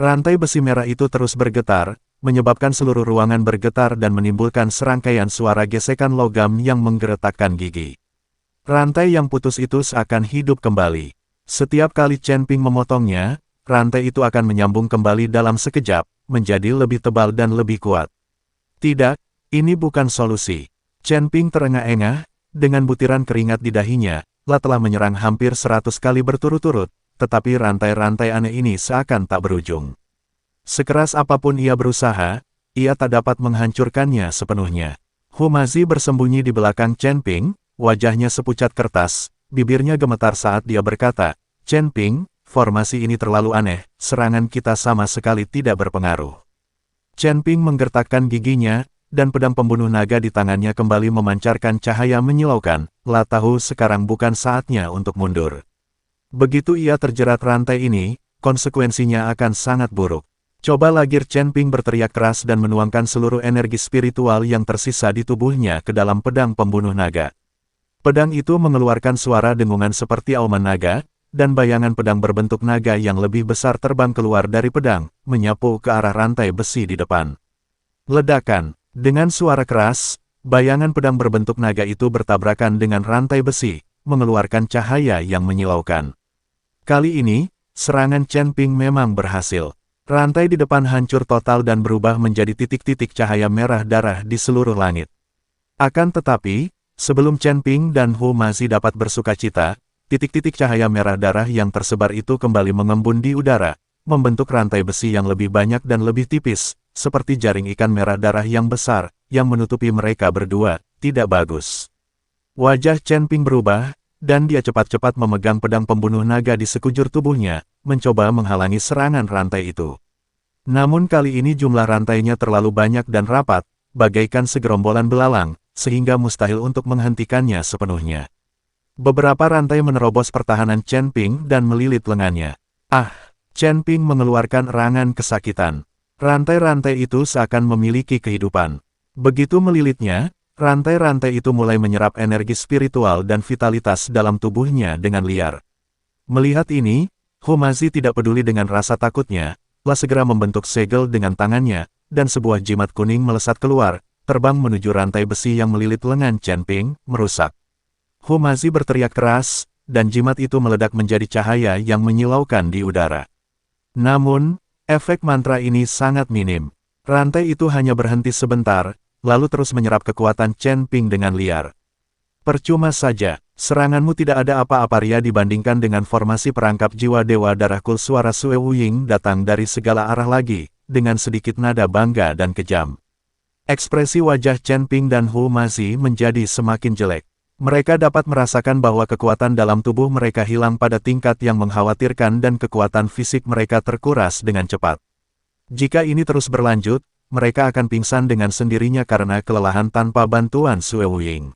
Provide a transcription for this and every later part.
Rantai besi merah itu terus bergetar, menyebabkan seluruh ruangan bergetar dan menimbulkan serangkaian suara gesekan logam yang menggeretakkan gigi. Rantai yang putus itu seakan hidup kembali. Setiap kali Chen Ping memotongnya, rantai itu akan menyambung kembali dalam sekejap, menjadi lebih tebal dan lebih kuat. Tidak, ini bukan solusi. Chen Ping terengah-engah, dengan butiran keringat di dahinya, telah menyerang hampir 100 kali berturut-turut, tetapi rantai-rantai aneh ini seakan tak berujung. Sekeras apapun ia berusaha, ia tak dapat menghancurkannya sepenuhnya. Hu Mazi bersembunyi di belakang Chen Ping, wajahnya sepucat kertas, bibirnya gemetar saat dia berkata, "Chen Ping, formasi ini terlalu aneh, serangan kita sama sekali tidak berpengaruh." Chen Ping menggertakkan giginya, dan pedang pembunuh naga di tangannya kembali memancarkan cahaya menyilaukan. Lah tahu sekarang bukan saatnya untuk mundur. Begitu ia terjerat rantai ini, konsekuensinya akan sangat buruk. Coba lagi, Chen Ping berteriak keras dan menuangkan seluruh energi spiritual yang tersisa di tubuhnya ke dalam pedang pembunuh naga. Pedang itu mengeluarkan suara dengungan seperti auman naga, dan bayangan pedang berbentuk naga yang lebih besar terbang keluar dari pedang, menyapu ke arah rantai besi di depan. Ledakan, dengan suara keras, bayangan pedang berbentuk naga itu bertabrakan dengan rantai besi, mengeluarkan cahaya yang menyilaukan. Kali ini, serangan Chen Ping memang berhasil. Rantai di depan hancur total dan berubah menjadi titik-titik cahaya merah darah di seluruh langit. Akan tetapi, sebelum Chen Ping dan Hu Mazi dapat bersukacita, titik-titik cahaya merah darah yang tersebar itu kembali mengembun di udara, membentuk rantai besi yang lebih banyak dan lebih tipis, seperti jaring ikan merah darah yang besar, yang menutupi mereka berdua. Tidak bagus. Wajah Chen Ping berubah, dan dia cepat-cepat memegang pedang pembunuh naga di sekujur tubuhnya, mencoba menghalangi serangan rantai itu. Namun kali ini jumlah rantainya terlalu banyak dan rapat, bagaikan segerombolan belalang, sehingga mustahil untuk menghentikannya sepenuhnya. Beberapa rantai menerobos pertahanan Chen Ping dan melilit lengannya. Ah! Chen Ping mengeluarkan erangan kesakitan. Rantai-rantai itu seakan memiliki kehidupan. Begitu melilitnya, rantai-rantai itu mulai menyerap energi spiritual dan vitalitas dalam tubuhnya dengan liar. Melihat ini, Hu Mazi tidak peduli dengan rasa takutnya, segera membentuk segel dengan tangannya, dan sebuah jimat kuning melesat keluar, terbang menuju rantai besi yang melilit lengan Chen Ping, merusak. Hu Mazi berteriak keras, dan jimat itu meledak menjadi cahaya yang menyilaukan di udara. Namun, efek mantra ini sangat minim. Rantai itu hanya berhenti sebentar, lalu terus menyerap kekuatan Chen Ping dengan liar. Percuma saja, seranganmu tidak ada apa-apa ria dibandingkan dengan formasi perangkap jiwa Dewa Darah Kul. Suara Sue Wuying datang dari segala arah lagi, dengan sedikit nada bangga dan kejam. Ekspresi wajah Chen Ping dan Hu Mazi menjadi semakin jelek. Mereka dapat merasakan bahwa kekuatan dalam tubuh mereka hilang pada tingkat yang mengkhawatirkan dan kekuatan fisik mereka terkuras dengan cepat. Jika ini terus berlanjut, mereka akan pingsan dengan sendirinya karena kelelahan tanpa bantuan Sue Wuying.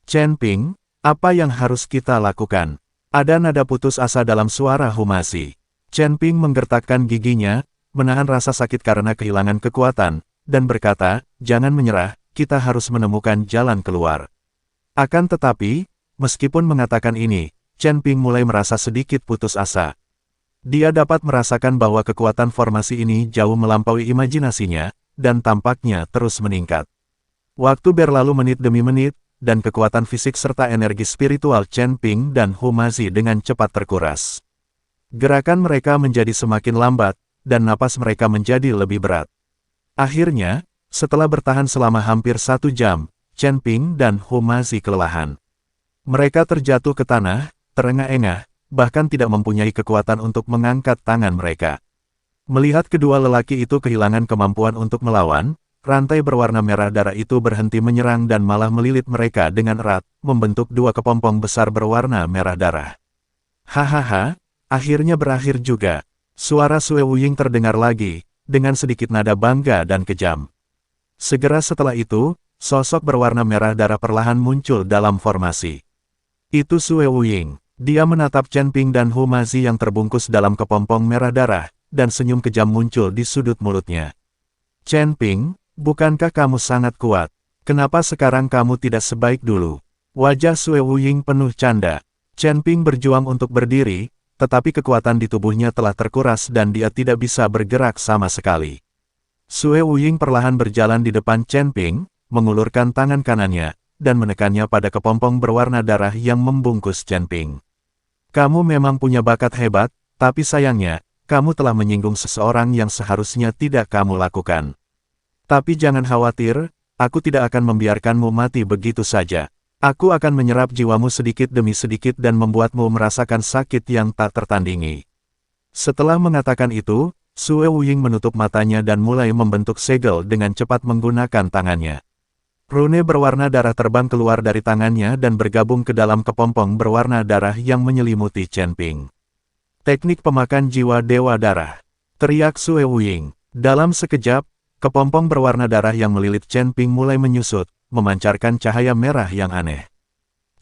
Chen Ping, apa yang harus kita lakukan? Ada nada putus asa dalam suara Hu Mazi. Chen Ping menggertakkan giginya, menahan rasa sakit karena kehilangan kekuatan, dan berkata, "Jangan menyerah, kita harus menemukan jalan keluar." Akan tetapi, meskipun mengatakan ini, Chen Ping mulai merasa sedikit putus asa. Dia dapat merasakan bahwa kekuatan formasi ini jauh melampaui imajinasinya, dan tampaknya terus meningkat. Waktu berlalu menit demi menit, dan kekuatan fisik serta energi spiritual Chen Ping dan Hu Mazi dengan cepat terkuras. Gerakan mereka menjadi semakin lambat, dan napas mereka menjadi lebih berat. Akhirnya, setelah bertahan selama hampir 1 jam, Chen Ping dan Hu Mazi kelelahan. Mereka terjatuh ke tanah, terengah-engah, bahkan tidak mempunyai kekuatan untuk mengangkat tangan mereka. Melihat kedua lelaki itu kehilangan kemampuan untuk melawan, rantai berwarna merah darah itu berhenti menyerang dan malah melilit mereka dengan erat, membentuk 2 kepompong besar berwarna merah darah. Hahaha, akhirnya berakhir juga. Suara Sue Wuying terdengar lagi, dengan sedikit nada bangga dan kejam. Segera setelah itu, sosok berwarna merah darah perlahan muncul dalam formasi. Itu Sue Wuying. Dia menatap Chen Ping dan Hu Mazi yang terbungkus dalam kepompong merah darah, dan senyum kejam muncul di sudut mulutnya. Chen Ping, bukankah kamu sangat kuat? Kenapa sekarang kamu tidak sebaik dulu? Wajah Sue Wuying penuh canda. Chen Ping berjuang untuk berdiri, tetapi kekuatan di tubuhnya telah terkuras dan dia tidak bisa bergerak sama sekali. Sue Wuying perlahan berjalan di depan Chen Ping, mengulurkan tangan kanannya, dan menekannya pada kepompong berwarna darah yang membungkus Chen Ping. Kamu memang punya bakat hebat, tapi sayangnya, kamu telah menyinggung seseorang yang seharusnya tidak kamu lakukan. Tapi jangan khawatir, aku tidak akan membiarkanmu mati begitu saja. Aku akan menyerap jiwamu sedikit demi sedikit dan membuatmu merasakan sakit yang tak tertandingi. Setelah mengatakan itu, Sue Wuying menutup matanya dan mulai membentuk segel dengan cepat menggunakan tangannya. Rune berwarna darah terbang keluar dari tangannya dan bergabung ke dalam kepompong berwarna darah yang menyelimuti Chen Ping. Teknik pemakan jiwa Dewa Darah. Teriak Sue Wuying. Dalam sekejap, kepompong berwarna darah yang melilit Chen Ping mulai menyusut, memancarkan cahaya merah yang aneh.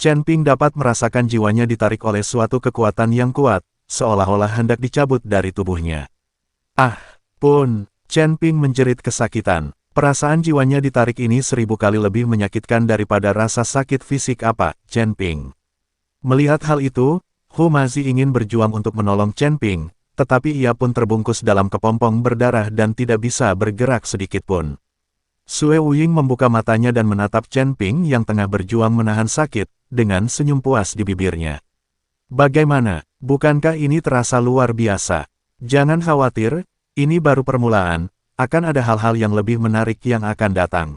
Chen Ping dapat merasakan jiwanya ditarik oleh suatu kekuatan yang kuat, seolah-olah hendak dicabut dari tubuhnya. Ah, pun, Chen Ping menjerit kesakitan. Perasaan jiwanya ditarik ini 1000 kali lebih menyakitkan daripada rasa sakit fisik apa, Chen Ping. Melihat hal itu, Hu Mazi ingin berjuang untuk menolong Chen Ping, tetapi ia pun terbungkus dalam kepompong berdarah dan tidak bisa bergerak sedikitpun. Sue Wuying membuka matanya dan menatap Chen Ping yang tengah berjuang menahan sakit, dengan senyum puas di bibirnya. Bagaimana, bukankah ini terasa luar biasa? Jangan khawatir, ini baru permulaan, akan ada hal-hal yang lebih menarik yang akan datang.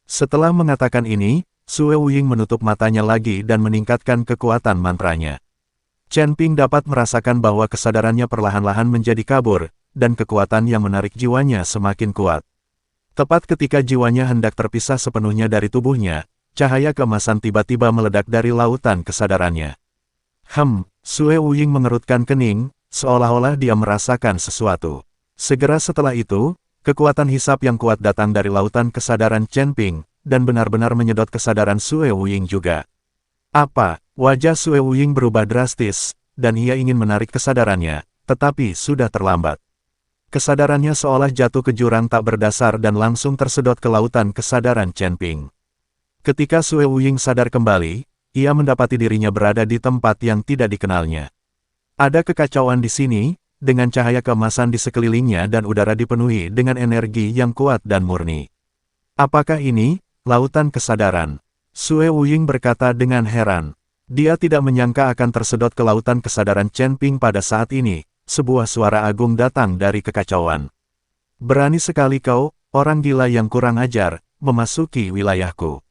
Setelah mengatakan ini, Sue Wuying menutup matanya lagi dan meningkatkan kekuatan mantranya. Chen Ping dapat merasakan bahwa kesadarannya perlahan-lahan menjadi kabur, dan kekuatan yang menarik jiwanya semakin kuat. Tepat ketika jiwanya hendak terpisah sepenuhnya dari tubuhnya, cahaya keemasan tiba-tiba meledak dari lautan kesadarannya. Sue Wuying mengerutkan kening, seolah-olah dia merasakan sesuatu. Segera setelah itu, kekuatan hisap yang kuat datang dari lautan kesadaran Chen Ping, dan benar-benar menyedot kesadaran Sue Wuying juga. Apa? Wajah Sue Wuying berubah drastis, dan ia ingin menarik kesadarannya, tetapi sudah terlambat. Kesadarannya seolah jatuh ke jurang tak berdasar dan langsung tersedot ke lautan kesadaran Chen Ping. Ketika Sue Wuying sadar kembali, ia mendapati dirinya berada di tempat yang tidak dikenalnya. Ada kekacauan di sini, dengan cahaya keemasan di sekelilingnya dan udara dipenuhi dengan energi yang kuat dan murni. Apakah ini, lautan kesadaran? Sue Wuying berkata dengan heran. Dia tidak menyangka akan tersedot ke lautan kesadaran Chen Ping pada saat ini. Sebuah suara agung datang dari kekacauan. Berani sekali kau, orang gila yang kurang ajar, memasuki wilayahku.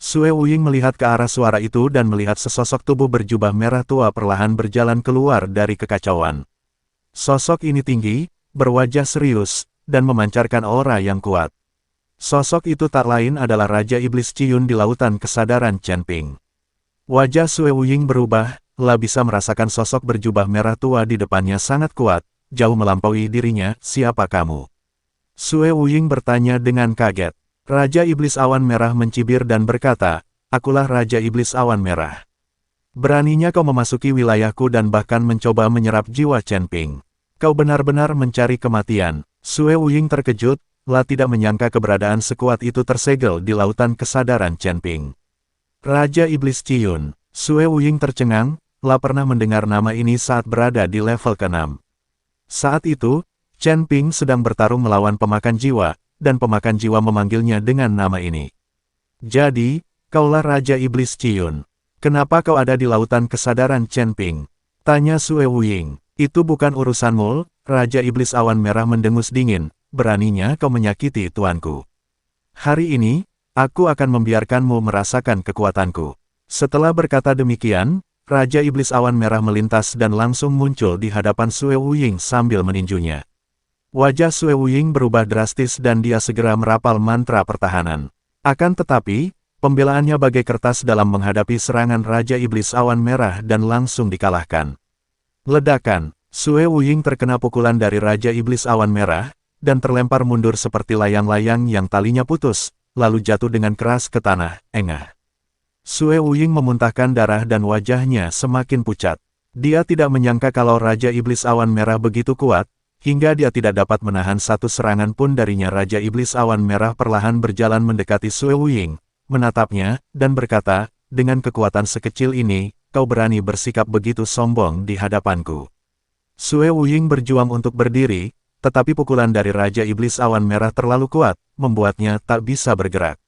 Sue Wuying melihat ke arah suara itu dan melihat sesosok tubuh berjubah merah tua perlahan berjalan keluar dari kekacauan. Sosok ini tinggi, berwajah serius, dan memancarkan aura yang kuat. Sosok itu tak lain adalah Raja Iblis Ciyun di lautan kesadaran Chen Ping. Wajah Sue Wuying berubah. Lah bisa merasakan sosok berjubah merah tua di depannya sangat kuat, jauh melampaui dirinya. Siapa kamu? Sue Wuying bertanya dengan kaget. Raja Iblis Awan Merah mencibir dan berkata, akulah Raja Iblis Awan Merah. Beraninya kau memasuki wilayahku dan bahkan mencoba menyerap jiwa Chen Ping. Kau benar-benar mencari kematian. Sue Wuying terkejut, lah tidak menyangka keberadaan sekuat itu tersegel di lautan kesadaran Chen Ping. Raja Iblis Ciyun. Sue Wuying tercengang. Lah pernah mendengar nama ini saat berada di level ke-6. Saat itu, Chen Ping sedang bertarung melawan pemakan jiwa, dan pemakan jiwa memanggilnya dengan nama ini. Jadi, kaulah Raja Iblis Ciyun. Kenapa kau ada di lautan kesadaran Chen Ping? Tanya Sue Wuying. Itu bukan urusanmu, Raja Iblis Awan Merah mendengus dingin. Beraninya kau menyakiti tuanku. Hari ini, aku akan membiarkanmu merasakan kekuatanku. Setelah berkata demikian, Raja Iblis Awan Merah melintas dan langsung muncul di hadapan Sue Wuying sambil meninjunya. Wajah Sue Wuying berubah drastis dan dia segera merapal mantra pertahanan. Akan tetapi, pembelaannya bagai kertas dalam menghadapi serangan Raja Iblis Awan Merah dan langsung dikalahkan. Ledakan, Sue Wuying terkena pukulan dari Raja Iblis Awan Merah, dan terlempar mundur seperti layang-layang yang talinya putus, lalu jatuh dengan keras ke tanah, engah. Sue Wuying memuntahkan darah dan wajahnya semakin pucat. Dia tidak menyangka kalau Raja Iblis Awan Merah begitu kuat, hingga dia tidak dapat menahan satu serangan pun darinya. Raja Iblis Awan Merah perlahan berjalan mendekati Sue Wuying, menatapnya, dan berkata, dengan kekuatan sekecil ini, kau berani bersikap begitu sombong di hadapanku?" Sue Wuying berjuang untuk berdiri, tetapi pukulan dari Raja Iblis Awan Merah terlalu kuat, membuatnya tak bisa bergerak.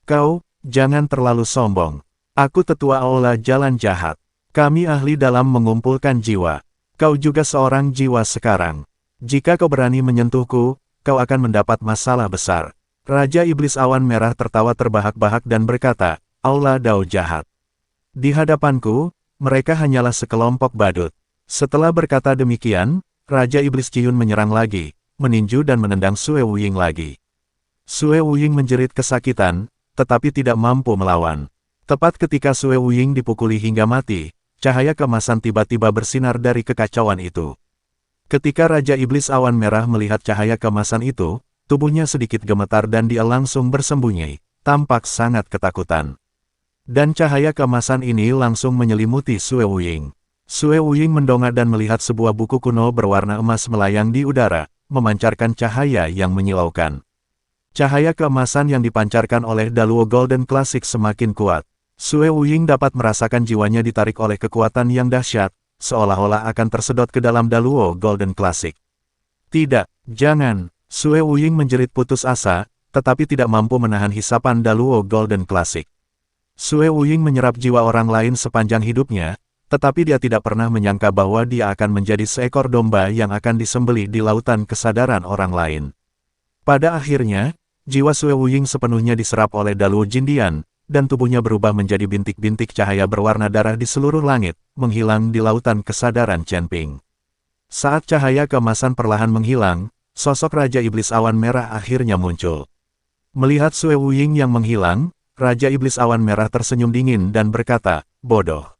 "Kau, jangan terlalu sombong. Aku tetua Aula Jalan Jahat. Kami ahli dalam mengumpulkan jiwa. Kau juga seorang jiwa sekarang. Jika kau berani menyentuhku, kau akan mendapat masalah besar." Raja Iblis Awan Merah tertawa terbahak-bahak dan berkata, "Aula Dao Jahat. Di hadapanku, mereka hanyalah sekelompok badut." Setelah berkata demikian, Raja Iblis Ciyun menyerang lagi, meninju dan menendang Sue Wuying lagi. Sue Wuying menjerit kesakitan, tetapi tidak mampu melawan. Tepat ketika Sue Wuying dipukuli hingga mati, cahaya keemasan tiba-tiba bersinar dari kekacauan itu. Ketika Raja Iblis Awan Merah melihat cahaya keemasan itu, tubuhnya sedikit gemetar dan dia langsung bersembunyi, tampak sangat ketakutan. Dan cahaya keemasan ini langsung menyelimuti Sue Wuying. Sue Wuying mendongak dan melihat sebuah buku kuno berwarna emas melayang di udara, memancarkan cahaya yang menyilaukan. Cahaya keemasan yang dipancarkan oleh Daluo Golden Classic semakin kuat. Sue Wuying dapat merasakan jiwanya ditarik oleh kekuatan yang dahsyat, seolah-olah akan tersedot ke dalam Daluo Golden Classic. "Tidak, jangan!" Sue Wuying menjerit putus asa, tetapi tidak mampu menahan hisapan Daluo Golden Classic. Sue Wuying menyerap jiwa orang lain sepanjang hidupnya, tetapi dia tidak pernah menyangka bahwa dia akan menjadi seekor domba yang akan disembelih di lautan kesadaran orang lain. Pada akhirnya, jiwa Sue Wuying sepenuhnya diserap oleh Daluo Jindian, dan tubuhnya berubah menjadi bintik-bintik cahaya berwarna darah di seluruh langit, menghilang di lautan kesadaran Chenping. Saat cahaya keemasan perlahan menghilang, sosok Raja Iblis Awan Merah akhirnya muncul. Melihat Sue Wuying yang menghilang, Raja Iblis Awan Merah tersenyum dingin dan berkata, "Bodoh.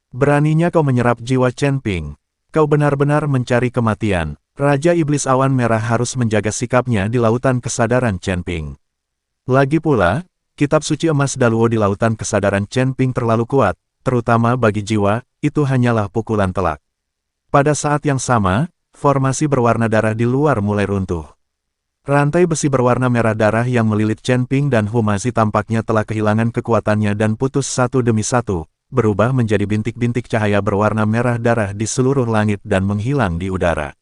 Beraninya kau menyerap jiwa Chenping. Kau benar-benar mencari kematian." Raja Iblis Awan Merah harus menjaga sikapnya di lautan kesadaran Chenping. Lagi pula, kitab suci emas Daluo di lautan kesadaran Chenping terlalu kuat, terutama bagi jiwa, itu hanyalah pukulan telak. Pada saat yang sama, formasi berwarna darah di luar mulai runtuh. Rantai besi berwarna merah darah yang melilit Chenping dan Humazi tampaknya telah kehilangan kekuatannya dan putus satu demi satu, berubah menjadi bintik-bintik cahaya berwarna merah darah di seluruh langit dan menghilang di udara.